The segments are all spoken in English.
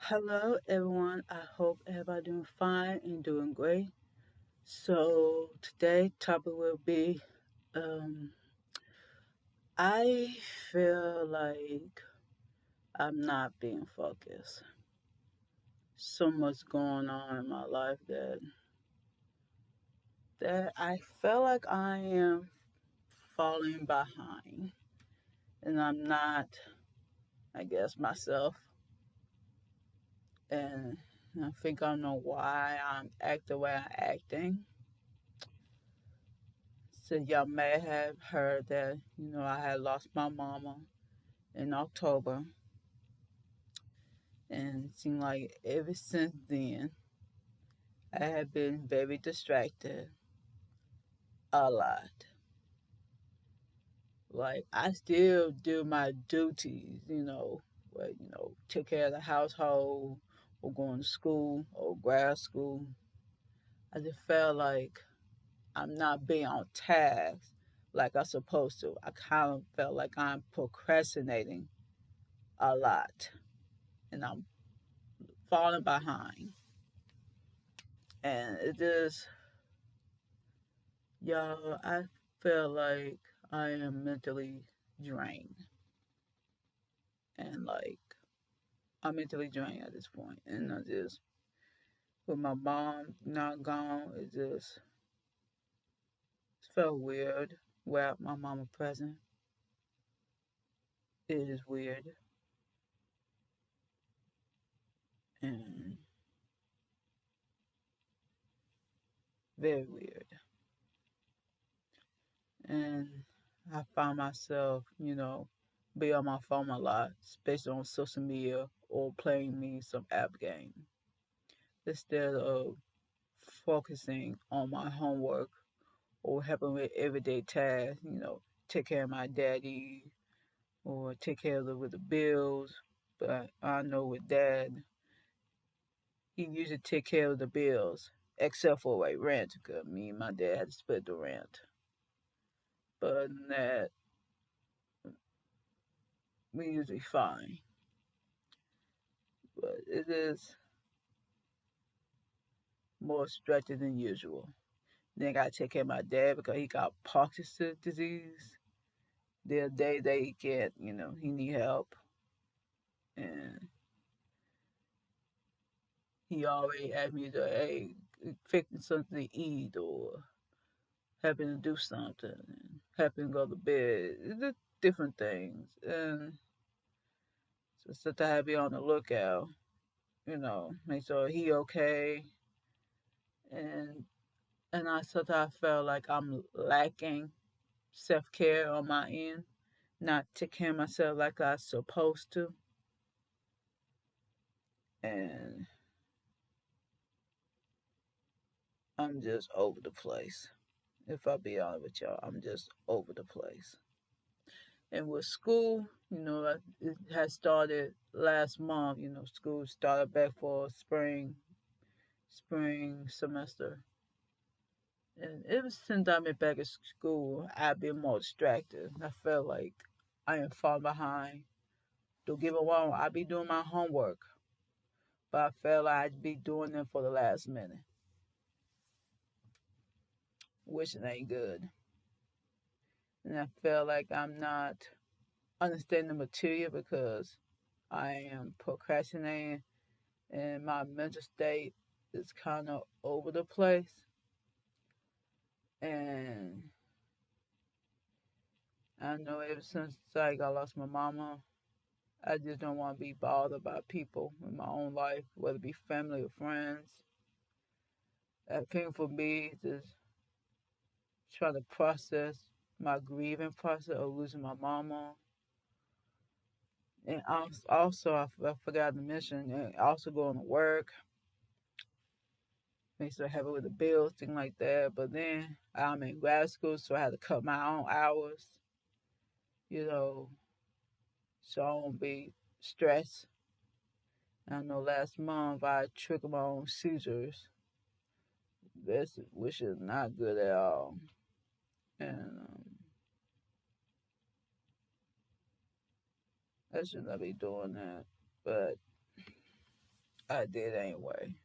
Hello, everyone. I hope everybody doing fine and doing great. So today topic will be um, I feel like I'm not being focused. So much going on in my life that I feel like I am falling behind, and I'm not. I guess myself, and I think I know why I'm acting the way I'm acting. So y'all may have heard that, I had lost my mama in October. And it seemed like ever since then, I have been very distracted a lot. Like, I still do my duties, take care of the household or going to school or grad school. I just felt like I'm not being on task like I'm supposed to. I kind of felt like I'm procrastinating a lot and I'm falling behind. And it just, y'all, I feel like I am mentally drained. And like, I'm mentally drained at this point. And I just, with my mom not gone, it felt weird without my mama present. It is weird and very weird. And I find myself, be on my phone a lot, especially on social media or playing me some app game instead of focusing on my homework or helping with everyday tasks, take care of my daddy or take care of with the bills. But I know with dad, he usually take care of the bills, except for like rent, because me and my dad had to split the rent. But that we usually fine. But it is more stressful than usual. Then I gotta take care of my dad because he got Parkinson's disease. The day they get, he need help, and he always asked me to, hey, fixing something to eat or helping to do something, and helping go to bed, different things, and so I have to be on the lookout, make sure he okay, and I sometimes felt like I'm lacking self care on my end, not take care of myself like I supposed to, and I'm just over the place. If I be honest with y'all, I'm just over the place. And with school, it has started last month. School started back for spring semester. And ever since I've been back at school, I've been more distracted. I felt like I am far behind. Don't get me wrong, I be doing my homework, but I felt like I'd be doing them for the last minute, which it ain't good. And I feel like I'm not understanding the material because I am procrastinating and my mental state is kind of over the place. And I know ever since I lost my mama, I just don't want to be bothered by people in my own life, whether it be family or friends. I think for me, just trying to process my grieving process of losing my mama. And also, I forgot to mention, and also going to work, makes me happy with the bills, things like that. But then I'm in grad school, so I had to cut my own hours, you know, so I won't be stressed. I know last month I triggered my own seizures, which is not good at all. And I should not be doing that. But I did anyway.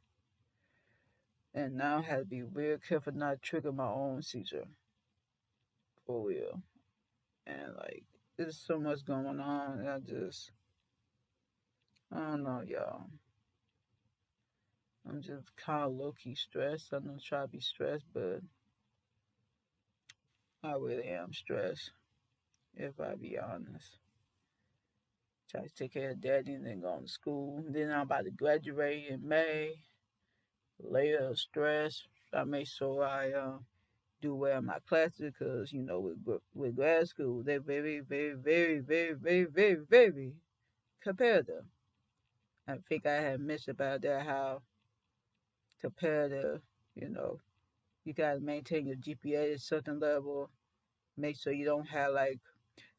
And now I have to be real careful not to trigger my own seizure. For real. And like, there's so much going on. And I don't know, y'all. I'm just kind of low key stressed. I'm gonna try to be stressed, but I really am stressed, if I be honest. Try to take care of daddy and then going to school. Then I'm about to graduate in May. Layer of stress. I make sure I do well in my classes because, with grad school, they're very, very, very, very, very, very, very competitive. I think I had mentioned about that how competitive, you know, you got to maintain your GPA at a certain level. Make sure you don't have like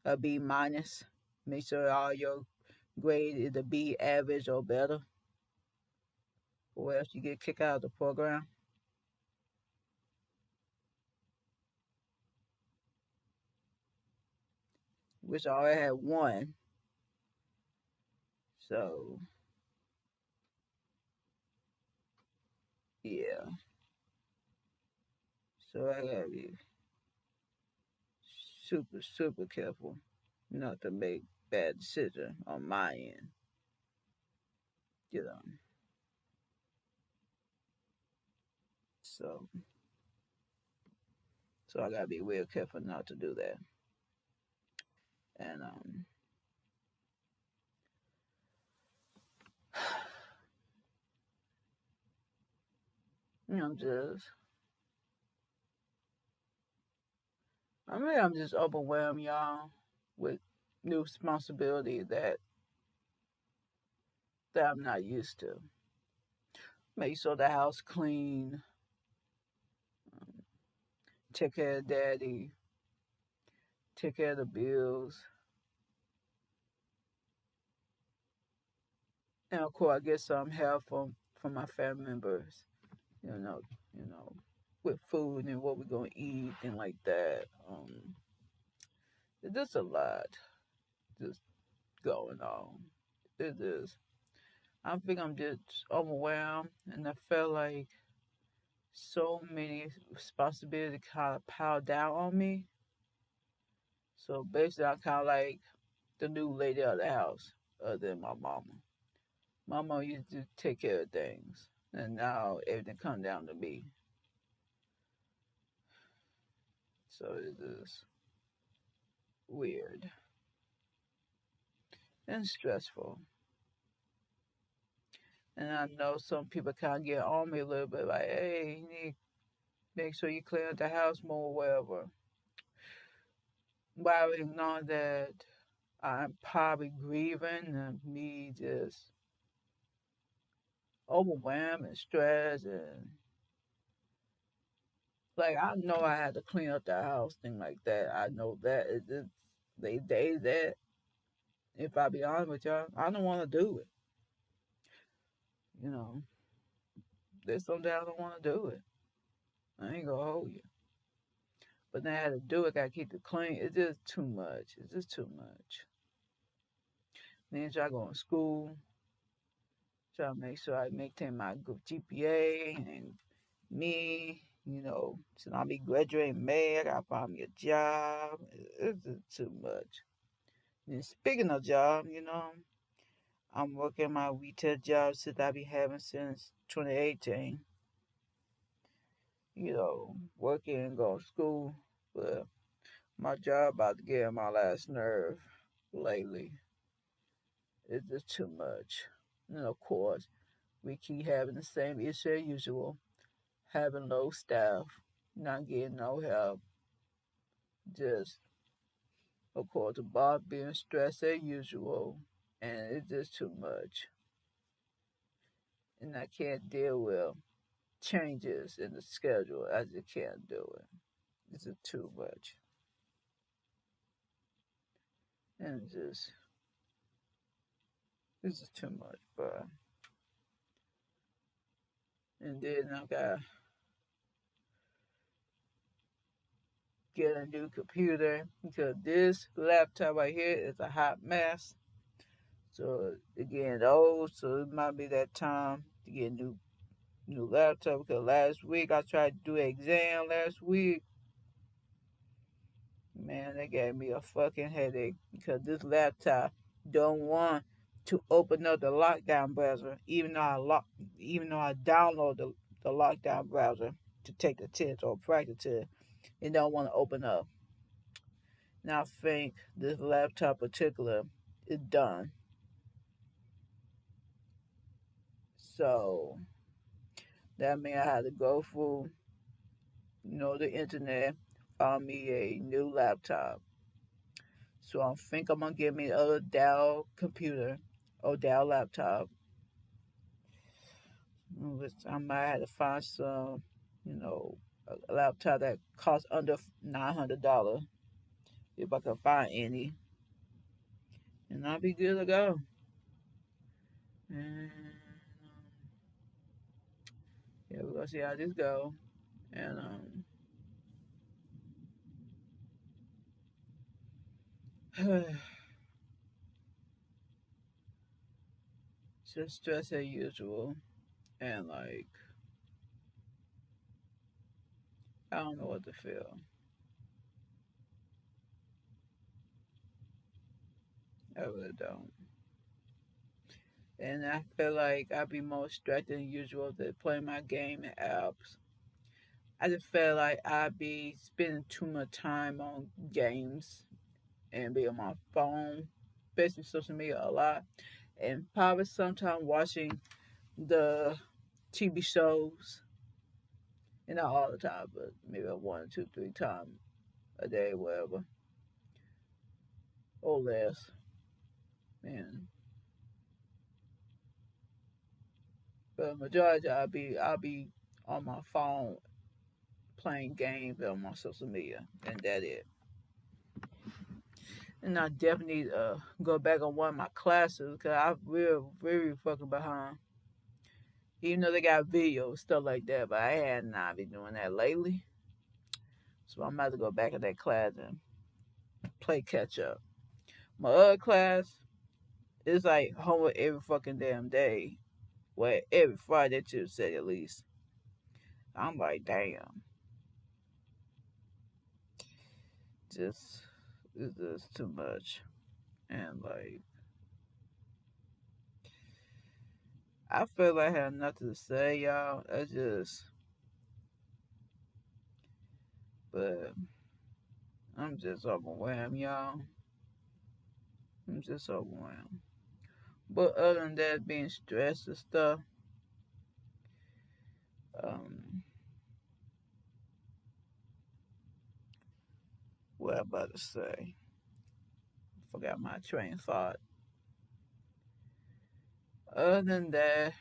a B minus. Make sure all your grade is a B average or better, or else you get kicked out of the program. Which I already had one. So yeah. So I gotta be super, super careful not to make bad decisions on my end. You know. So so I gotta be real careful not to do that. And just I'm just overwhelmed, y'all, with new responsibility that I'm not used to. Make sure the house clean, take care of daddy, take care of the bills, and of course I get some help from my family members. You know, you know, with food and what we're gonna eat and like that. It's just a lot just going on. It is. I think I'm just overwhelmed, and I feel like so many responsibilities kind of piled down on me. So basically, I'm kind of like the new lady of the house, other than my mama. My mama used to take care of things, and now everything comes down to me. So it is weird and stressful. And I know some people kind of get on me a little bit, like, hey, you need to make sure you clean up the house more, whatever. But I ignore that I'm probably grieving and me just overwhelmed and stressed and like I know I had to clean up the house, thing like that. I know that they days that if I be honest with y'all, I don't want to do it. You know, there's some days I don't want to do it. I ain't gonna hold you. But then I had to do it. Gotta keep it clean. It's just too much. It's just too much. Then try going to school. Try to make sure I maintain my good GPA and me. So I'll be graduating in May. I gotta find me a job. It's just too much. And speaking of job, I'm working my retail job since I be having since 2018. Working and going to school, but my job about to get on my last nerve lately. It's just too much. And of course, we keep having the same issue as usual, having low staff, not getting no help. Just, of course, the boss being stressed as usual, and it's just too much. And I can't deal with changes in the schedule. I just can't do it. It's just too much. And it's just too much, but and then I gotta get a new computer because this laptop right here is a hot mess. So again, old, so it might be that time to get a new laptop. Because last week I tried to do an exam last week. Man, they gave me a fucking headache because this laptop don't want to open up the lockdown browser, even though I download the lockdown browser to take the test or practice test, it don't want to open up. Now I think this laptop particular is done. So that means I had to go through, the internet, find me a new laptop. So I think I'm gonna get me another Dell computer or Dell laptop. Which I might have to find some, you know, a laptop that costs under $900 if I can find any, and I'll be good to go. And yeah, we're gonna see how this go. And just stress as usual. And like, I don't know what to feel. I really don't. And I feel like I'd be more distracted than usual to play my game and apps. I just feel like I'd be spending too much time on games and be on my phone, especially social media a lot, and probably sometimes watching the TV shows, and not all the time, but maybe one, two, three times a day, whatever, or less. Man, but majority I'll be on my phone playing games on my social media, and that it. And I definitely need to go back on one of my classes because I'm real, very fucking behind. Even though they got videos, stuff like that, but I had not been doing that lately. So I'm about to go back in that class and play catch up. My other class is like homework every fucking damn day. Well, every Friday to say at least. I'm like, damn. Just it's just too much. And like I feel like I have nothing to say, y'all. I just but I'm just overwhelmed, y'all. I'm just overwhelmed. But other than that, being stressed and stuff, um, what I'm about to say, forgot my train of thought. Other than that,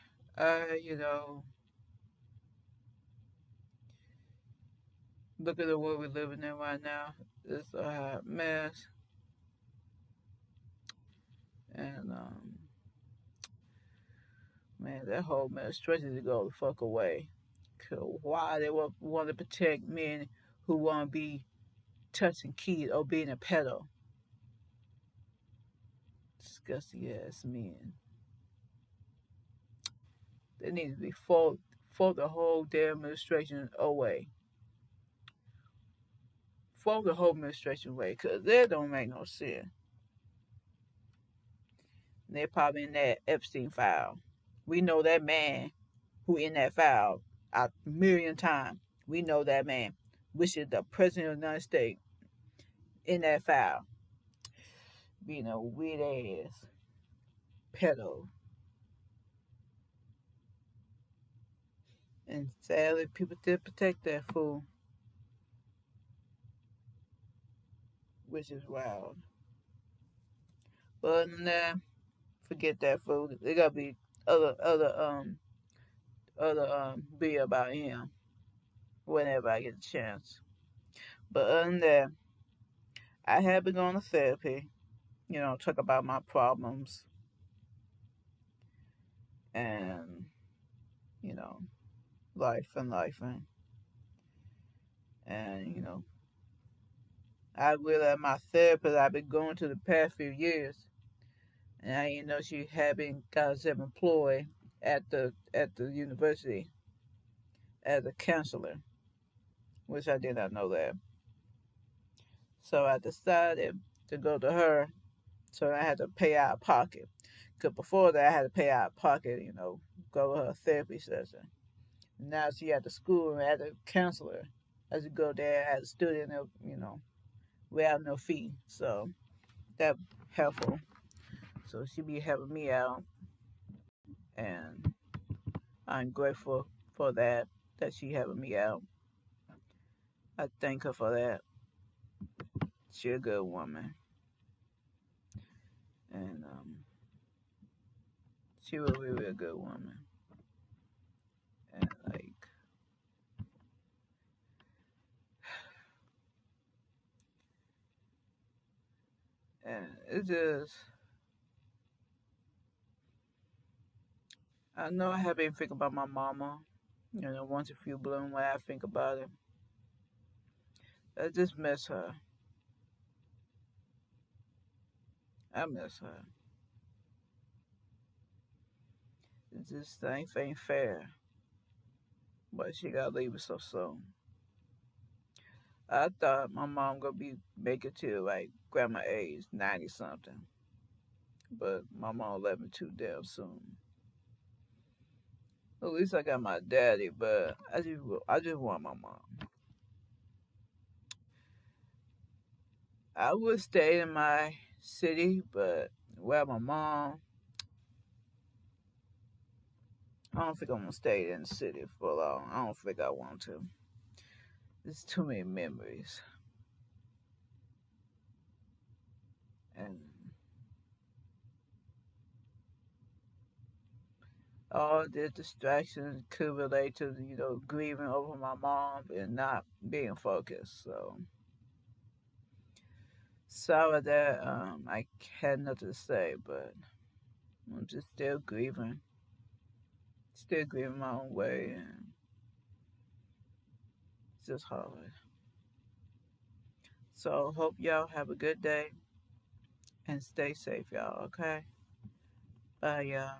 look at the world we're living in right now. It's a hot mess, and man, that whole administration to go the fuck away. 'Cause why they want to protect men who want to be touching kids or being a pedo? Disgusting ass men. They need to be for the whole damn administration away. For the whole administration away, cause that don't make no sense. They're probably in that Epstein file. We know that man who in that file a million times. We know that man, which is the president of the United States, in that file, being a weird ass pedo. And sadly, people did protect that fool, which is wild. But other than that, forget that fool. There gotta be other be about him whenever I get a chance. But other than that, I have been going to therapy. Talk about my problems and you know life and I realized my therapist I've been going to the past few years And I didn't know she had been got herself employed at the university as a counselor, which I did not know that. So I decided to go to her. So I had to pay out of pocket. Because before that, I had to pay out of pocket, go to her therapy session. Now she at the school and as a counselor. As you go there as a student, without no fee. So that helpful. So she be helping me out, and I'm grateful for that she helping me out. I thank her for that. She a good woman, and she was really a good woman, and and it just I know I have been thinking about my mama. Once a few bloom when I think about it, I just miss her. I miss her. It just ain't fair, but she gotta leave us so soon. I thought my mom gonna be make it to like grandma age, 90 something, but my mom left me too damn soon. At least I got my daddy, but I just want my mom. I would stay in my city, but where my mom, I don't think I'm gonna stay in the city for long. I don't think I want to. There's too many memories, and all the distractions could relate to grieving over my mom and not being focused. So sorry that I had nothing to say, but I'm just still grieving my own way, and it's just hard. So hope y'all have a good day and stay safe, y'all. Okay, bye, y'all.